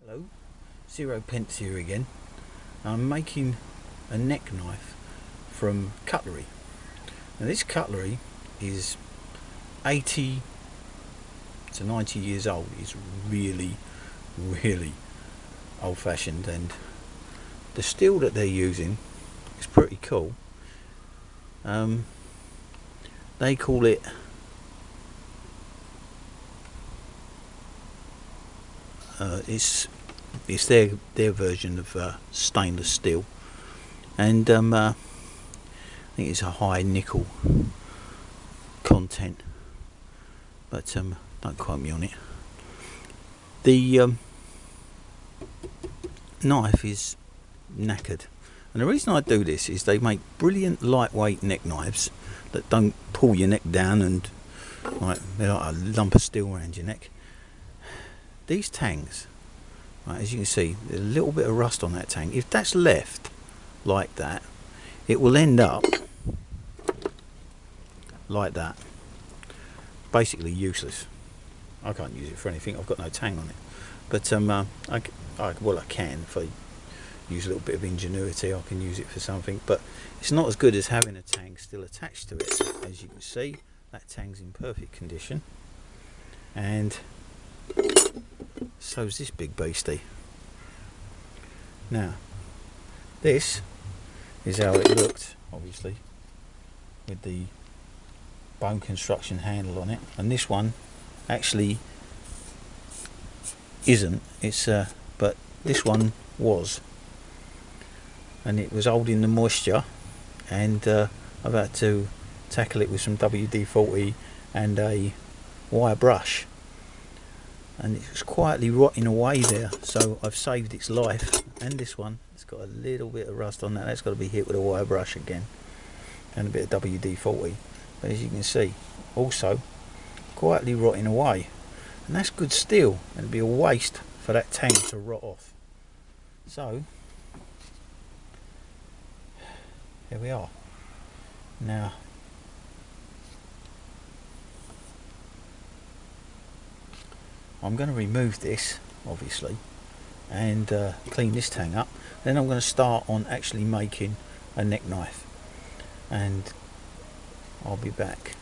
Hello, Pence here again. I'm making a neck knife from Cutlery. Now this Cutlery is 80 to 90 years old. It's really old fashioned, and the steel that they're using is pretty cool. They call it it's their version of stainless steel, and I think it's a high nickel content, but don't quote me on it. The knife is knackered, and the reason I do this is they make brilliant lightweight neck knives that don't pull your neck down and they're like a lump of steel around your neck. These tangs, right, as you can see, there's a little bit of rust on that tang. If that's left like that, it will end up like that, basically useless. I can't use it for anything, I've got no tang on it, but I can. If I use a little bit of ingenuity, I can use it for something, but it's not as good as having a tang still attached to it. As you can see, that tang's in perfect condition, and so's this big beastie. Now this is how it looked, obviously, with the bone construction handle on it, and this one actually isn't. It's but this one was, and it was holding the moisture, and I've had to tackle it with some WD-40 and a wire brush, and it was quietly rotting away there, so I've saved its life. And this one, it's got a little bit of rust on that. That's got to be hit with a wire brush again and a bit of WD-40, but as you can see, also quietly rotting away, and that's good steel, and it'd be a waste for that tang to rot off. So here we are. Now I'm going to remove this, obviously, and clean this tang up. Then I'm going to start on actually making a neck knife, and I'll be back.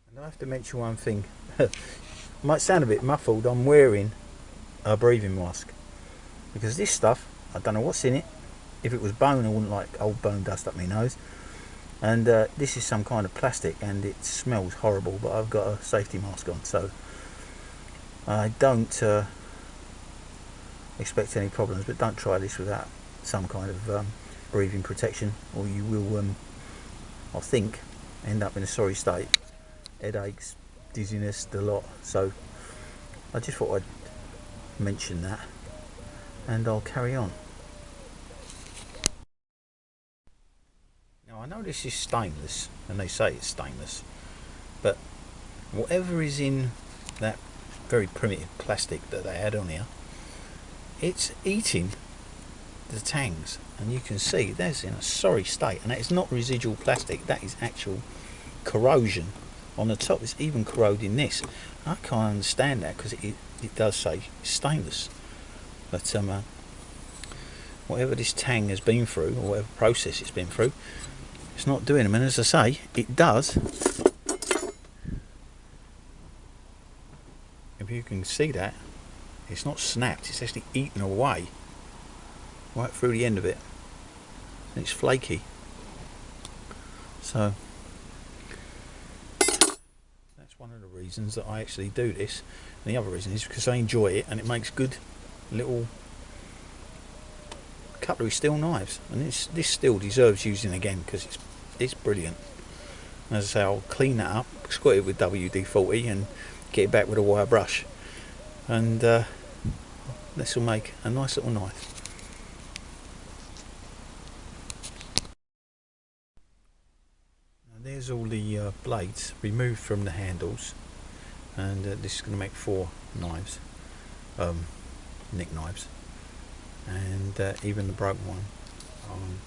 And I have to mention one thing. Might sound a bit muffled. I'm wearing a breathing mask because this stuff, I don't know what's in it. If it was bone, I wouldn't like old bone dust up my nose. And this is some kind of plastic, and it smells horrible, but I've got a safety mask on, so I don't expect any problems. But don't try this without some kind of breathing protection, or you will, I think, end up in a sorry state. Headaches, dizziness, the lot. So I just thought I'd mention that, and I'll carry on. Now I know this is stainless, and they say it's stainless, but whatever is in that very primitive plastic that they had on here, it's eating the tangs, and you can see that's in a sorry state, and that is not residual plastic, that is actual corrosion on the top. It's even corroding this. I can't understand that, because it does say stainless, but whatever this tang has been through, or whatever process it's been through, it's not doing them. And as I say, it does, if you can see that, it's not snapped, it's actually eaten away right through the end of it, and it's flaky. So that's one of the reasons that I actually do this, and the other reason is because I enjoy it, and it makes good little Cutlery steel knives, and this still deserves using again, because it's brilliant. As I say, I'll clean that up, squat it with WD-40 and get it back with a wire brush, and this will make a nice little knife. Now there's all the blades removed from the handles, and this is going to make 4 knives, neck knives, and even the broken one, I'm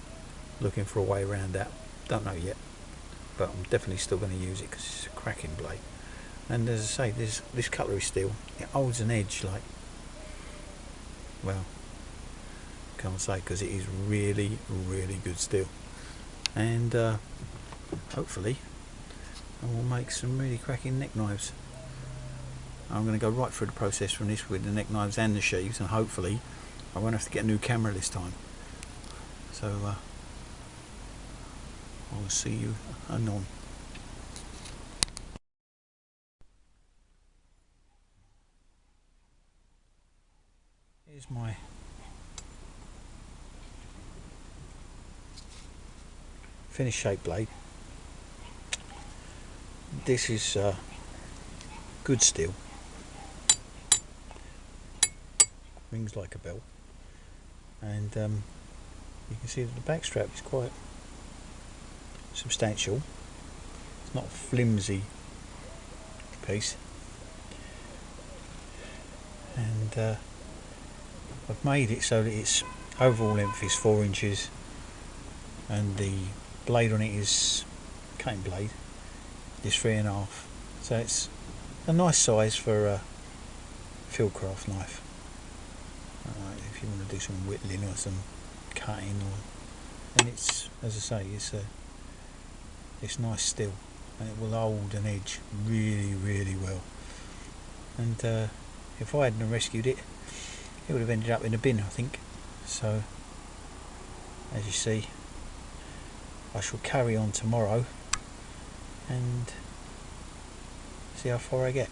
looking for a way around that. Don't know yet, but I'm definitely still going to use it because it's a cracking blade. And as I say, this cutlery steel, it holds an edge like, well, can't say, because it is really good steel. And hopefully I will make some really cracking neck knives. I'm going to go right through the process from this with the neck knives and the sheaves, and hopefully I won't have to get a new camera this time. So I'll see you anon. Here's my finished shape blade. This is good steel, rings like a bell, and you can see that the back strap is quite substantial. It's not a flimsy piece, and I've made it so that its overall length is 4 inches, and the blade on it is cutting blade is 3.5, so it's a nice size for a fieldcraft knife. If you want to do some whittling or some cutting, and it's, as I say, it's nice steel, and it will hold an edge really well. And if I hadn't rescued it, it would have ended up in a bin, I think. So as you see, I shall carry on tomorrow and see how far I get.